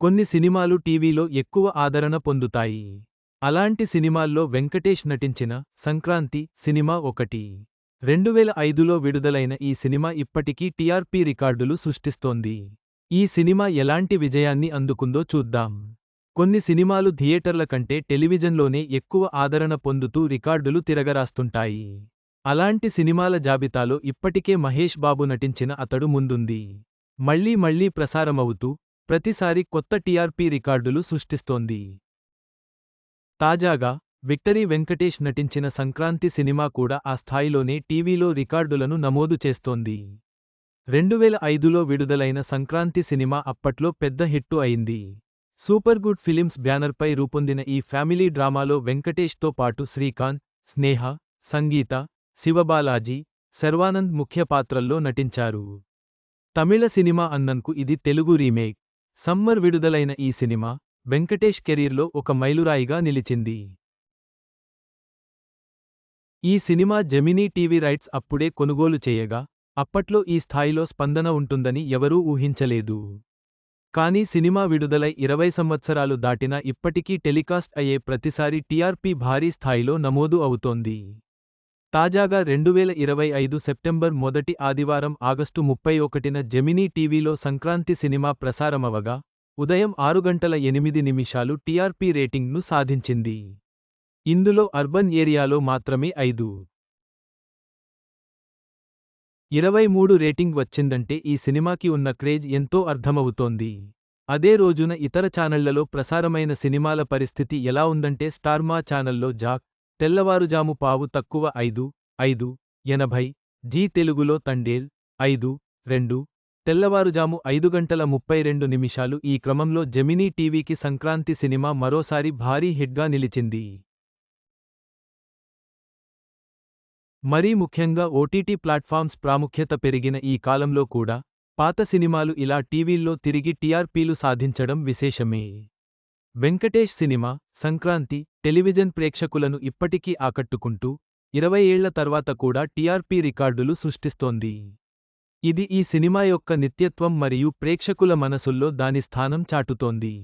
కొన్ని సినిమాలు టీవీలో ఎక్కువ ఆదరణ పొందుతాయి. అలాంటి సినిమాల్లో వెంకటేష్ నటించిన సంక్రాంతి సినిమా ఒకటి. 2005లో విడుదలైన ఈ సినిమా ఇప్పటికీ టీఆర్పీ రికార్డులు సృష్టిస్తోంది. ఈ సినిమా ఎలాంటి విజయాన్ని అందుకుందో చూద్దాం. కొన్ని సినిమాలు థియేటర్ల కంటే టెలివిజన్లోనే ఎక్కువ ఆదరణ పొందుతూ రికార్డులు తిరగరాస్తుంటాయి. అలాంటి సినిమాల జాబితాలో ఇప్పటికే మహేష్ బాబు నటించిన అతడు ముందుంది. మళ్లీ మళ్లీ ప్రసారమవుతూ, ప్రతిసారి కొత్త టీఆర్పీ రికార్డులు సృష్టిస్తోంది. తాజాగా, విక్టరీ వెంకటేష్ నటించిన సంక్రాంతి సినిమా కూడా ఆ స్థాయిలోనే టీవీలో రికార్డులను నమోదు చేస్తోంది. 2005లో విడుదలైన సంక్రాంతి సినిమా అప్పట్లో పెద్ద హిట్టు అయింది. సూపర్ గుడ్ ఫిలిమ్స్ బ్యానర్పై రూపొందిన ఈ ఫ్యామిలీ డ్రామాలో వెంకటేష్తో పాటు శ్రీకాంత్, స్నేహ, సంగీత, శివబాలాజీ, శర్వానంద్ ముఖ్య పాత్రల్లో నటించారు. తమిళ సినిమా అన్నన్కు ఇది తెలుగు రీమేక్. సమ్మర్ విడుదలైన ఈ సినిమా, వెంకటేష్ కెరీర్లో ఒక మైలురాయిగా నిలిచింది. ఈ సినిమా జెమినీ టీవీ రైట్స్ అప్పుడే కొనుగోలు చేయగా, అప్పట్లో ఈ స్థాయిలో స్పందన ఉంటుందని ఎవరూ ఊహించలేదు. కానీ సినిమా విడుదలై 20 సంవత్సరాలు దాటినా ఇప్పటికీ టెలికాస్ట్ అయ్యే ప్రతిసారీ టీఆర్పీ భారీ స్థాయిలో నమోదు అవుతోంది. తాజాగా 2025 సెప్టెంబర్ మొదటి ఆదివారం ఆగస్టు 31న జెమినీ టీవీలో సంక్రాంతి సినిమా ప్రసారమవగా, ఉదయం 6:08 టీఆర్పీ రేటింగ్ను సాధించింది. ఇందులో అర్బన్ ఏరియాలో మాత్రమే 5.23 రేటింగ్ వచ్చిందంటే ఈ సినిమాకి ఉన్న క్రేజ్ ఎంతో అర్థమవుతోంది. అదే రోజున ఇతర ఛానళ్లలో ప్రసారమైన సినిమాల పరిస్థితి ఎలా ఉందంటే స్టార్ మా ఛానల్లో జాక్, తెల్లవారుజాము 5:80, జీ తెలుగులో తండేల్, 5:2, తెల్లవారుజాము 5:32 ఈ క్రమంలో జెమినీ టీవీకి సంక్రాంతి సినిమా మరోసారి భారీ హిట్గా నిలిచింది. మరీ ముఖ్యంగా ఓటీటీ ప్లాట్ఫామ్స్ ప్రాముఖ్యత పెరిగిన ఈ కాలంలో కూడా, పాత సినిమాలు ఇలా టీవీల్లో తిరిగి టీఆర్పీలు సాధించడం విశేషమే. వెంకటేష్ సినిమా, సంక్రాంతి, టెలివిజన్ ప్రేక్షకులను ఇప్పటికీ ఆకట్టుకుంటూ, 20 ఏళ్ల తర్వాత కూడా టీఆర్పీ రికార్డులు సృష్టిస్తోంది. ఇది ఈ సినిమా యొక్క నిత్యత్వం మరియు ప్రేక్షకుల మనసుల్లో దాని స్థానం చాటుతోంది.